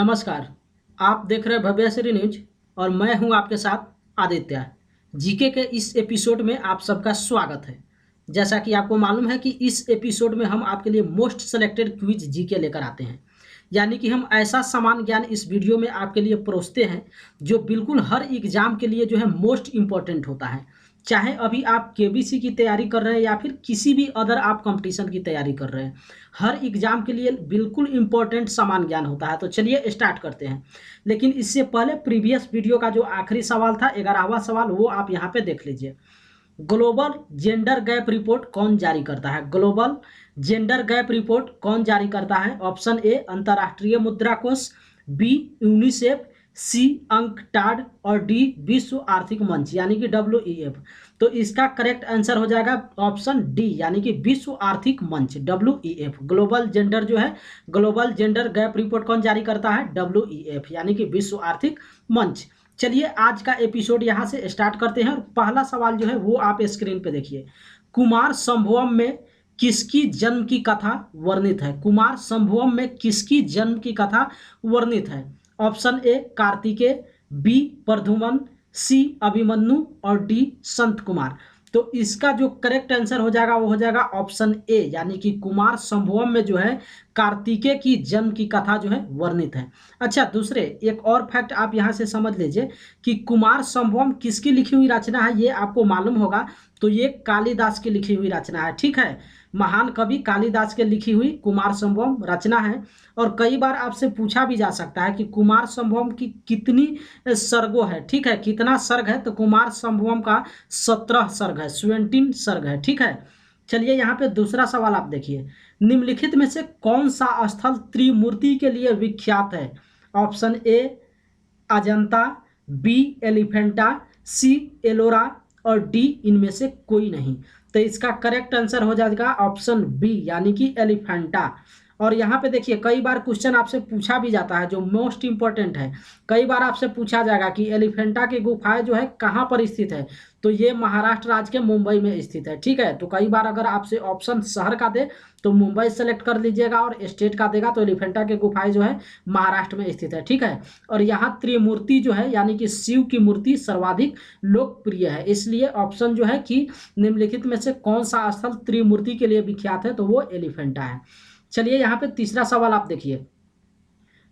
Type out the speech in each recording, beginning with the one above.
नमस्कार। आप देख रहे हैं भव्यश्री न्यूज और मैं हूं आपके साथ आदित्य। जीके के इस एपिसोड में आप सबका स्वागत है। जैसा कि आपको मालूम है कि इस एपिसोड में हम आपके लिए मोस्ट सेलेक्टेड क्विज जीके लेकर आते हैं, यानी कि हम ऐसा सामान्य ज्ञान इस वीडियो में आपके लिए परोसते हैं जो बिल्कुल हर एग्जाम के लिए जो है मोस्ट इम्पॉर्टेंट होता है। चाहे अभी आप केबीसी की तैयारी कर रहे हैं या फिर किसी भी अदर आप कंपटीशन की तैयारी कर रहे हैं, हर एग्जाम के लिए बिल्कुल इम्पोर्टेंट सामान्य ज्ञान होता है। तो चलिए स्टार्ट करते हैं। लेकिन इससे पहले प्रीवियस वीडियो का जो आखिरी सवाल था 11वां सवाल, वो आप यहाँ पे देख लीजिए। ग्लोबल जेंडर गैप रिपोर्ट कौन जारी करता है? ग्लोबल जेंडर गैप रिपोर्ट कौन जारी करता है? ऑप्शन ए अंतर्राष्ट्रीय मुद्रा कोष, बी यूनिसेफ, सी अंकटाड और डी विश्व आर्थिक मंच यानी कि WEF। तो इसका करेक्ट आंसर हो जाएगा ऑप्शन डी यानी कि विश्व आर्थिक मंच WEF। ग्लोबल जेंडर जो है, ग्लोबल जेंडर गैप रिपोर्ट कौन जारी करता है? WEF यानी कि विश्व आर्थिक मंच। चलिए आज का एपिसोड यहाँ से स्टार्ट करते हैं और पहला सवाल जो है वो आप स्क्रीन पे देखिए। कुमार संभवम में किसकी जन्म की कथा वर्णित है? कुमार संभवम में किसकी जन्म की कथा वर्णित है? Option A Kartikeya, B Pradyumna, C Abhimanyu और डी संत कुमार। तो इसका जो करेक्ट आंसर हो जाएगा वो हो जाएगा ऑप्शन ए यानी कि कुमार संभवम में जो है कार्तिकेय की जन्म की कथा जो है वर्णित है। अच्छा, दूसरे एक और फैक्ट आप यहाँ से समझ लीजिए कि कुमार संभवम किसकी लिखी हुई रचना है, ये आपको मालूम होगा। तो ये कालिदास की लिखी हुई रचना है, ठीक है। महान कवि कालिदास के लिखी हुई कुमार संभवम रचना है। और कई बार आपसे पूछा भी जा सकता है कि कुमार संभवम की कितनी सर्गों है, ठीक है, कितना सर्ग है? तो कुमार संभवम का 17 सर्ग है, 17 सर्ग है, ठीक है। चलिए यहाँ पे दूसरा सवाल आप देखिए। निम्नलिखित में से कौन सा स्थल त्रिमूर्ति के लिए विख्यात है? Option A Ajanta, B Elephanta, C Ellora और डी इनमें से कोई नहीं। तो इसका करेक्ट आंसर हो जाएगा ऑप्शन बी यानी कि एलिफेंटा। और यहाँ पे देखिए कई बार क्वेश्चन आपसे पूछा भी जाता है जो मोस्ट इंपॉर्टेंट है। कई बार आपसे पूछा जाएगा कि एलिफेंटा की गुफाएं जो है कहाँ पर स्थित है? तो ये महाराष्ट्र राज्य के मुंबई में स्थित है, ठीक है। तो कई बार अगर आपसे ऑप्शन शहर का दे तो मुंबई सेलेक्ट कर लीजिएगा और स्टेट का देगा तो एलिफेंटा की गुफाएं जो है महाराष्ट्र में स्थित है, ठीक है। और यहाँ त्रिमूर्ति जो है यानी कि शिव की मूर्ति सर्वाधिक लोकप्रिय है, इसलिए ऑप्शन जो है कि निम्नलिखित में से कौन सा स्थल त्रिमूर्ति के लिए विख्यात है, तो वो एलिफेंटा है। चलिए यहाँ पे तीसरा सवाल आप देखिए।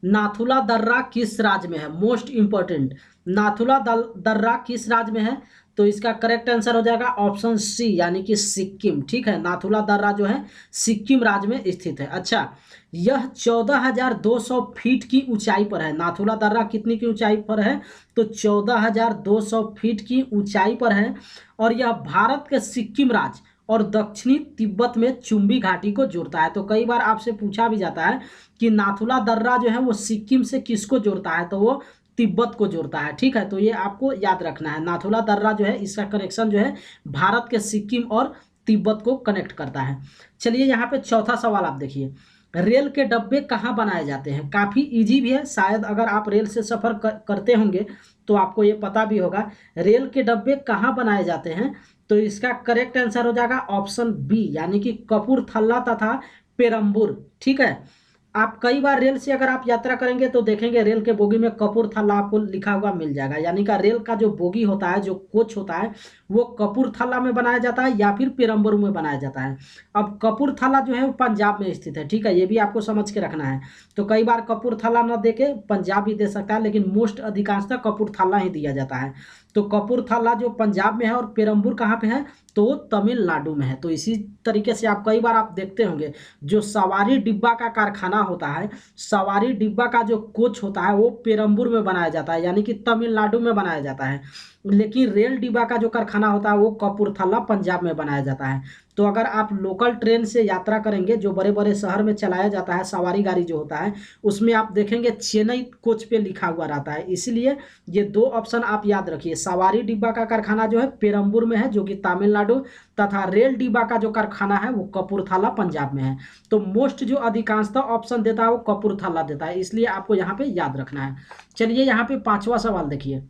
नाथुला दर्रा किस राज्य में है? मोस्ट इंपॉर्टेंट, नाथुला दर्रा किस राज्य में है? तो इसका करेक्ट आंसर हो जाएगा ऑप्शन सी यानी कि सिक्किम, ठीक है। नाथुला दर्रा जो है सिक्किम राज्य में स्थित है। अच्छा, यह 14,200 फीट की ऊंचाई पर है। नाथुला दर्रा कितनी की ऊंचाई पर है? तो 14,200 फीट की ऊंचाई पर है। और यह भारत के सिक्किम राज्य और दक्षिणी तिब्बत में चुंबी घाटी को जोड़ता है। तो कई बार आपसे पूछा भी जाता है कि नाथुला दर्रा जो है वो सिक्किम से किसको जोड़ता है? तो वो तिब्बत को जोड़ता है, ठीक है। तो ये आपको याद रखना है। नाथुला दर्रा जो है इसका कनेक्शन जो है भारत के सिक्किम और तिब्बत को कनेक्ट करता है। चलिए यहाँ पे चौथा सवाल आप देखिए। रेल के डब्बे कहाँ बनाए जाते हैं? काफ़ी इजी भी है, शायद अगर आप रेल से सफ़र करते होंगे तो आपको ये पता भी होगा। रेल के डब्बे कहाँ बनाए जाते हैं? तो इसका करेक्ट आंसर हो जाएगा ऑप्शन बी यानी कि कपूरथला तथा पेरम्बूर, ठीक है। आप कई बार रेल से अगर आप यात्रा करेंगे तो देखेंगे रेल के बोगी में कपूरथला आपको लिखा हुआ मिल जाएगा, यानी कि रेल का जो बोगी होता है, जो कोच होता है, वो कपूरथला में बनाया जाता है या फिर पेरम्बूर में बनाया जाता है। अब कपूरथला जो है वो पंजाब में स्थित है, ठीक है, ये भी आपको समझ के रखना है। तो कई बार कपूरथला न दे के पंजाब भी दे सकता है, लेकिन मोस्ट अधिकांशतः कपूरथला ही दिया जाता है। तो कपूरथला जो पंजाब में है और पेरम्बूर कहाँ पे है? तो तमिलनाडु में है। तो इसी तरीके से आप कई बार आप देखते होंगे जो सवारी डिब्बा का कारखाना होता है, सवारी डिब्बा का जो कोच होता है वो पेरम्बूर में बनाया जाता है यानी कि तमिलनाडु में बनाया जाता है। लेकिन रेल डिब्बा का जो कारखाना होता है वो कपूरथला पंजाब में बनाया जाता है। तो अगर आप लोकल ट्रेन से यात्रा करेंगे, जो बड़े बड़े शहर में चलाया जाता है सवारी गाड़ी जो होता है, उसमें आप देखेंगे चेन्नई कोच पे लिखा हुआ रहता है। इसलिए ये दो ऑप्शन आप याद रखिए। सवारी डिब्बा का कारखाना जो है पेरम्बूर में है जो कि तमिलनाडु, तथा रेल डिब्बा का जो कारखाना है वो कपूरथला पंजाब में है। तो मोस्ट जो अधिकांशतः ऑप्शन देता है वो कपूरथला देता है, इसलिए आपको यहाँ पे याद रखना है। चलिए यहाँ पे पांचवा सवाल देखिए।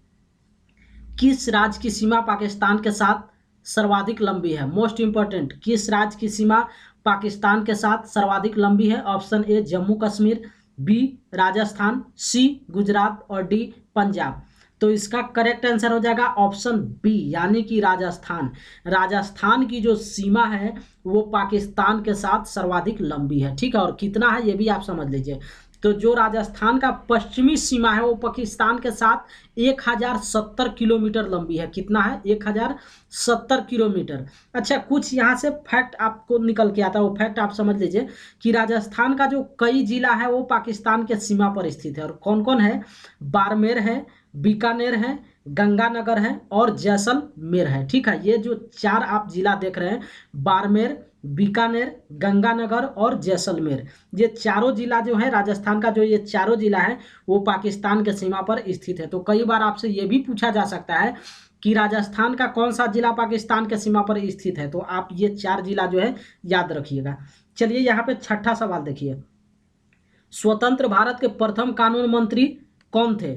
किस राज्य की सीमा पाकिस्तान के साथ सर्वाधिक लंबी है? मोस्ट इंपॉर्टेंट, किस राज्य की सीमा पाकिस्तान के साथ सर्वाधिक लंबी है? Option A Jammu Kashmir, B Rajasthan, C Gujarat और डी पंजाब। तो इसका करेक्ट आंसर हो जाएगा ऑप्शन बी यानी कि राजस्थान। राजस्थान की जो सीमा है वो पाकिस्तान के साथ सर्वाधिक लंबी है, ठीक है। और कितना है ये भी आप समझ लीजिए। तो जो राजस्थान का पश्चिमी सीमा है वो पाकिस्तान के साथ 1070 किलोमीटर लंबी है। कितना है? 1070 किलोमीटर। अच्छा, कुछ यहाँ से फैक्ट आपको निकल के आता है, वो फैक्ट आप समझ लीजिए कि राजस्थान का जो कई जिला है वो पाकिस्तान के सीमा पर स्थित है। और कौन कौन है? बाड़मेर है, बीकानेर है, गंगानगर है और जैसलमेर है, ठीक है। ये जो चार आप जिला देख रहे हैं, बाड़मेर, बीकानेर, गंगानगर और जैसलमेर, ये चारों जिला जो है राजस्थान का, जो ये चारों जिला है वो पाकिस्तान के सीमा पर स्थित है। तो कई बार आपसे ये भी पूछा जा सकता है कि राजस्थान का कौन सा जिला पाकिस्तान के सीमा पर स्थित है, तो आप ये चार जिला जो है याद रखिएगा। चलिए यहाँ पे छठा सवाल देखिए, स्वतंत्र भारत के प्रथम कानून मंत्री कौन थे?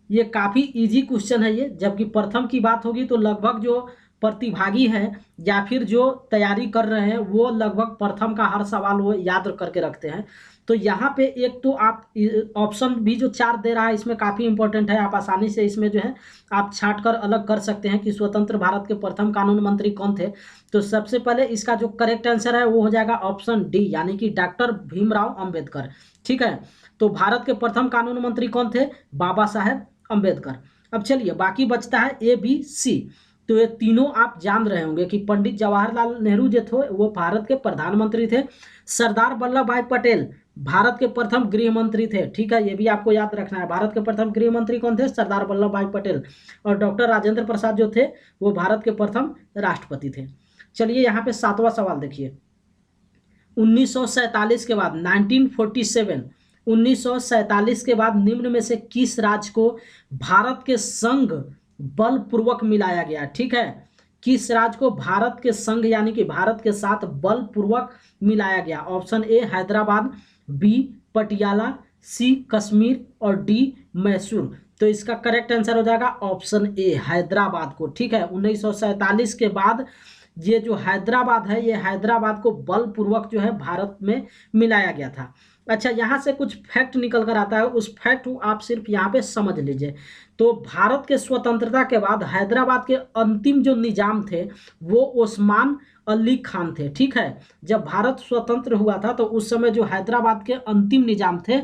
ये काफ़ी इजी क्वेश्चन है ये, जबकि प्रथम की बात होगी तो लगभग जो प्रतिभागी हैं या फिर जो तैयारी कर रहे हैं वो लगभग प्रथम का हर सवाल वो याद करके रखते हैं। तो यहाँ पे एक तो आप ऑप्शन भी जो चार दे रहा है इसमें काफ़ी इंपॉर्टेंट है, आप आसानी से इसमें जो है आप छांट कर अलग कर सकते हैं कि स्वतंत्र भारत के प्रथम कानून मंत्री कौन थे। तो सबसे पहले इसका जो करेक्ट आंसर है वो हो जाएगा ऑप्शन डी यानी कि डॉक्टर भीमराव अंबेडकर, ठीक है। तो भारत के प्रथम कानून मंत्री कौन थे? बाबा साहेब अंबेडकर। अब चलिए बाकी बचता है ए बी सी। तो ये तीनों आप जान रहे होंगे कि पंडित जवाहरलाल नेहरू जो थे वो भारत के प्रधानमंत्री थे, सरदार वल्लभ भाई पटेल भारत के प्रथम गृह मंत्री थे, ठीक है। ये भी आपको याद रखना है, भारत के प्रथम गृह मंत्री कौन थे? सरदार वल्लभ भाई पटेल। और डॉक्टर राजेंद्र प्रसाद जो थे वो भारत के प्रथम राष्ट्रपति थे। चलिए यहाँ पे सातवां सवाल देखिए, 1947 के बाद 1947 1947 के बाद निम्न में से किस राज्य को भारत के संघ बलपूर्वक मिलाया गया? ठीक है, किस राज्य को भारत के संघ यानी कि भारत के साथ बलपूर्वक मिलाया गया? Option A Hyderabad, B Patiala, C Kashmir और डी मैसूर। तो इसका करेक्ट आंसर हो जाएगा ऑप्शन ए हैदराबाद को, ठीक है। 1947 के बाद ये जो हैदराबाद है ये हैदराबाद को बलपूर्वक जो है भारत में मिलाया गया था। अच्छा, यहाँ से कुछ फैक्ट निकल कर आता है, उस फैक्ट को आप सिर्फ यहाँ पे समझ लीजिए। तो भारत के स्वतंत्रता के बाद हैदराबाद के अंतिम जो निजाम थे वो ओस्मान अली खान थे, ठीक है। जब भारत स्वतंत्र हुआ था तो उस समय जो हैदराबाद के अंतिम निजाम थे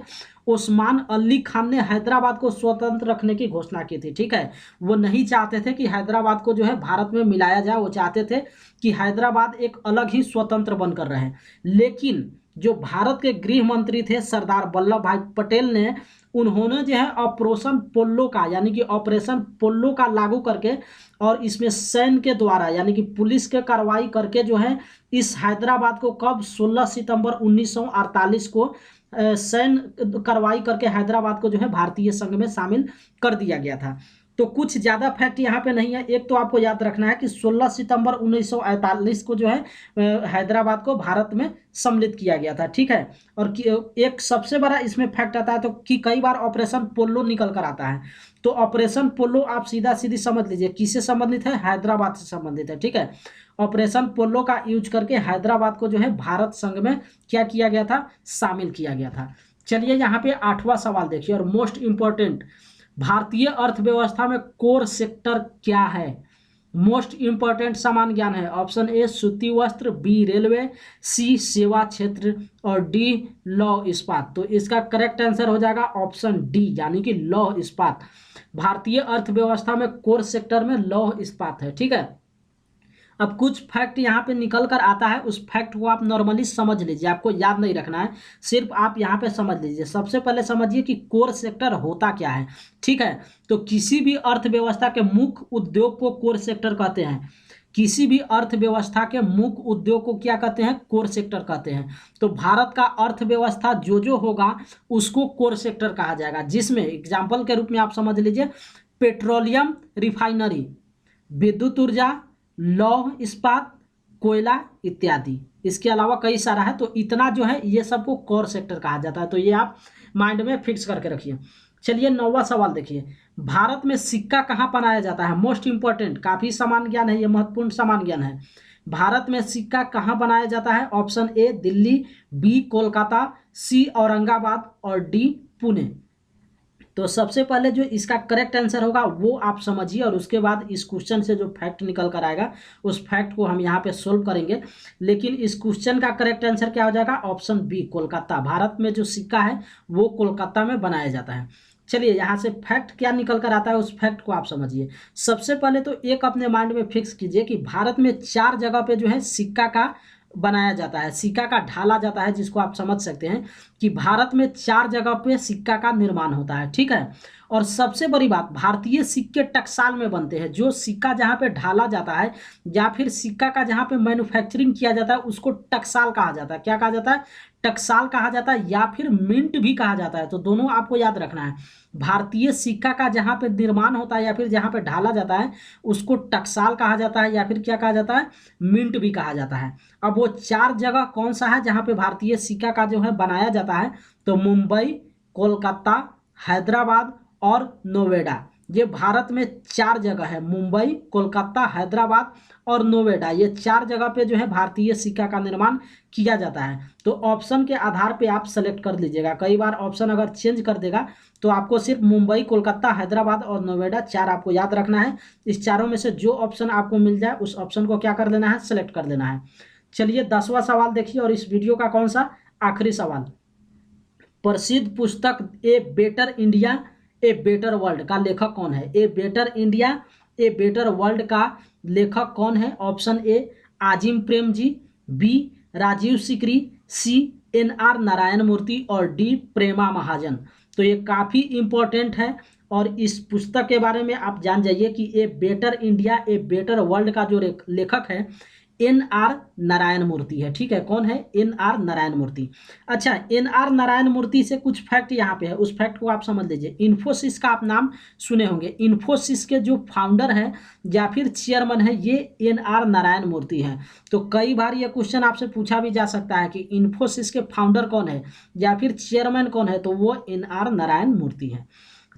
ओस्मान अली खान ने हैदराबाद को स्वतंत्र रखने की घोषणा की थी, ठीक है। वो नहीं चाहते थे कि हैदराबाद को जो है भारत में मिलाया जाए, वो चाहते थे कि हैदराबाद एक अलग ही स्वतंत्र बनकर रहे। लेकिन जो भारत के गृह मंत्री थे सरदार वल्लभ भाई पटेल ने, उन्होंने जो है ऑपरेशन पोलो का यानी कि ऑपरेशन पोलो का लागू करके और इसमें सैन्य के द्वारा यानी कि पुलिस के कार्रवाई करके जो है इस हैदराबाद को कब 16 सितंबर 1948 को सैन्य कार्रवाई करके हैदराबाद को जो है भारतीय संघ में शामिल कर दिया गया था। तो कुछ ज़्यादा फैक्ट यहाँ पे नहीं है। एक तो आपको याद रखना है कि 16 सितंबर 1948 को जो है हैदराबाद को भारत में सम्मिलित किया गया था, ठीक है। और एक सबसे बड़ा इसमें फैक्ट आता है तो कि कई बार ऑपरेशन पोलो निकल कर आता है। तो ऑपरेशन पोलो आप सीधा सीधी समझ लीजिए किससे संबंधित है? हैदराबाद से संबंधित है, ठीक है। ऑपरेशन पोलो का यूज करके हैदराबाद को जो है भारत संघ में क्या किया गया था? शामिल किया गया था। चलिए यहाँ पे आठवां सवाल देखिए और मोस्ट इंपॉर्टेंट, भारतीय अर्थव्यवस्था में कोर सेक्टर क्या है? मोस्ट इंपॉर्टेंट समान ज्ञान है। ऑप्शन ए सूती वस्त्र, बी रेलवे, सी सेवा क्षेत्र और डी लौह इस्पात। तो इसका करेक्ट आंसर हो जाएगा ऑप्शन डी यानी कि लौह इस्पात। भारतीय अर्थव्यवस्था में कोर सेक्टर में लौह इस्पात है, ठीक है। अब कुछ फैक्ट यहाँ पे निकल कर आता है, उस फैक्ट को आप नॉर्मली समझ लीजिए, आपको याद नहीं रखना है, सिर्फ आप यहाँ पे समझ लीजिए। सबसे पहले समझिए कि कोर सेक्टर होता क्या है, ठीक है। तो किसी भी अर्थव्यवस्था के मुख्य उद्योग को कोर सेक्टर कहते हैं। किसी भी अर्थव्यवस्था के मुख्य उद्योग को क्या कहते हैं? कोर सेक्टर कहते हैं। तो भारत का अर्थव्यवस्था जो होगा उसको कोर सेक्टर कहा जाएगा, जिसमें एग्जाम्पल के रूप में आप समझ लीजिए पेट्रोलियम रिफाइनरी, विद्युत ऊर्जा, लौह इस्पात, कोयला इत्यादि। इसके अलावा कई सारा है, तो इतना जो है ये सबको कोर सेक्टर कहा जाता है। तो ये आप माइंड में फिक्स करके रखिए। चलिए 9वां सवाल देखिए, भारत में सिक्का कहाँ बनाया जाता है? मोस्ट इंपॉर्टेंट, काफी समान ज्ञान है, ये महत्वपूर्ण समान ज्ञान है। भारत में सिक्का कहाँ बनाया जाता है? Option A Delhi, B Kolkata, C Aurangabad और डी पुणे। तो सबसे पहले जो इसका करेक्ट आंसर होगा वो आप समझिए, और उसके बाद इस क्वेश्चन से जो फैक्ट निकल कर आएगा उस फैक्ट को हम यहाँ पे सोल्व करेंगे। लेकिन इस क्वेश्चन का करेक्ट आंसर क्या हो जाएगा? Option B, Kolkata. भारत में जो सिक्का है वो कोलकाता में बनाया जाता है। चलिए यहाँ से फैक्ट क्या निकल कर आता है उस फैक्ट को आप समझिए। सबसे पहले तो एक अपने माइंड में फिक्स कीजिए कि भारत में 4 जगह पे जो है सिक्का का बनाया जाता है, सिक्का का ढाला जाता है, जिसको आप समझ सकते हैं कि भारत में 4 जगह पे सिक्का का निर्माण होता है, ठीक है। और सबसे बड़ी बात, भारतीय सिक्के टकसाल में बनते हैं। जो सिक्का जहाँ पे ढाला जाता है या फिर सिक्का का जहाँ पे मैन्युफैक्चरिंग किया जाता है उसको टकसाल कहा जाता है। क्या कहा जाता है? टकसाल कहा जाता है, या फिर मिंट भी कहा जाता है। तो दोनों आपको याद रखना है। भारतीय सिक्का का जहाँ पे निर्माण होता है या फिर जहाँ पे ढाला जाता है उसको टकसाल कहा जाता है, या फिर क्या कहा जाता है? मिंट भी कहा जाता है। अब वो 4 जगह कौन सा है जहाँ पे भारतीय सिक्का का जो है बनाया जाता है? तो मुंबई, कोलकाता, हैदराबाद और नोएडा। ये भारत में 4 जगह है, मुंबई, कोलकाता, हैदराबाद और नोएडा। ये 4 जगह पे जो है भारतीय सिक्का का निर्माण किया जाता है। तो ऑप्शन के आधार पे आप सेलेक्ट कर लीजिएगा। कई बार ऑप्शन अगर चेंज कर देगा तो आपको सिर्फ मुंबई, कोलकाता, हैदराबाद और नोएडा 4 आपको याद रखना है। इस चारों में से जो ऑप्शन आपको मिल जाए उस ऑप्शन को क्या कर लेना है? सेलेक्ट कर लेना है। चलिए 10वां सवाल देखिए, और इस वीडियो का कौन सा आखिरी सवाल। प्रसिद्ध पुस्तक a better India a better world का लेखक कौन है? A better India a better world का लेखक कौन है? Option A Azim Premji, B Rajiv Sikri, C NR Narayana Murthy और डी प्रेमा महाजन। तो ये काफ़ी इंपॉर्टेंट है, और इस पुस्तक के बारे में आप जान जाइए कि ए better India a better world का जो लेखक है NR नारायण मूर्ति है, ठीक है। कौन है? NR नारायण मूर्ति। अच्छा, NR नारायण मूर्ति से कुछ फैक्ट यहाँ पे है, उस फैक्ट को आप समझ लीजिए। इन्फोसिस का आप नाम सुने होंगे। इन्फोसिस के जो फाउंडर है या फिर चेयरमैन है ये NR नारायण मूर्ति है। तो कई बार ये क्वेश्चन आपसे पूछा भी जा सकता है कि इन्फोसिस के फाउंडर कौन है या फिर चेयरमैन कौन है, तो वो NR नारायण मूर्ति है।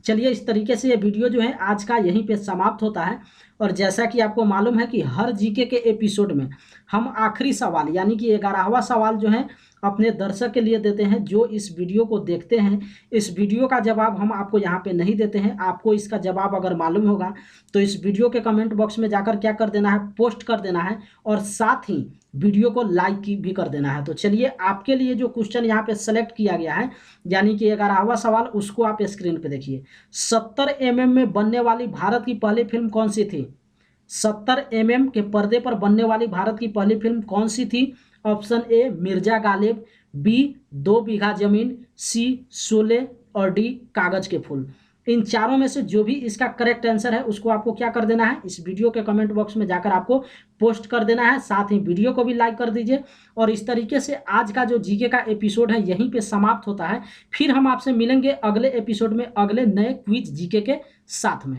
चलिए इस तरीके से ये वीडियो जो है आज का यहीं पे समाप्त होता है। और जैसा कि आपको मालूम है कि हर जीके के एपिसोड में हम आखिरी सवाल यानी कि 11वां सवाल जो है अपने दर्शक के लिए देते हैं। जो इस वीडियो को देखते हैं, इस वीडियो का जवाब हम आपको यहाँ पे नहीं देते हैं। आपको इसका जवाब अगर मालूम होगा तो इस वीडियो के कमेंट बॉक्स में जाकर क्या कर देना है? पोस्ट कर देना है, और साथ ही वीडियो को लाइक भी कर देना है। तो चलिए आपके लिए जो क्वेश्चन यहाँ पे सेलेक्ट किया गया है यानी कि 11वां सवाल, उसको आप स्क्रीन पे देखिए। 70 mm में बनने वाली भारत की पहली फिल्म कौन सी थी? 70 mm के पर्दे पर बनने वाली भारत की पहली फिल्म कौन सी थी? Option A Mirza Ghalib, B 2 Bigha Zameen, C Sholay और डी कागज के फूल। इन चारों में से जो भी इसका करेक्ट आंसर है उसको आपको क्या कर देना है? इस वीडियो के कमेंट बॉक्स में जाकर आपको पोस्ट कर देना है। साथ ही वीडियो को भी लाइक कर दीजिए। और इस तरीके से आज का जो जीके का एपिसोड है यहीं पे समाप्त होता है। फिर हम आपसे मिलेंगे अगले एपिसोड में अगले नए क्विज जीके के साथ में।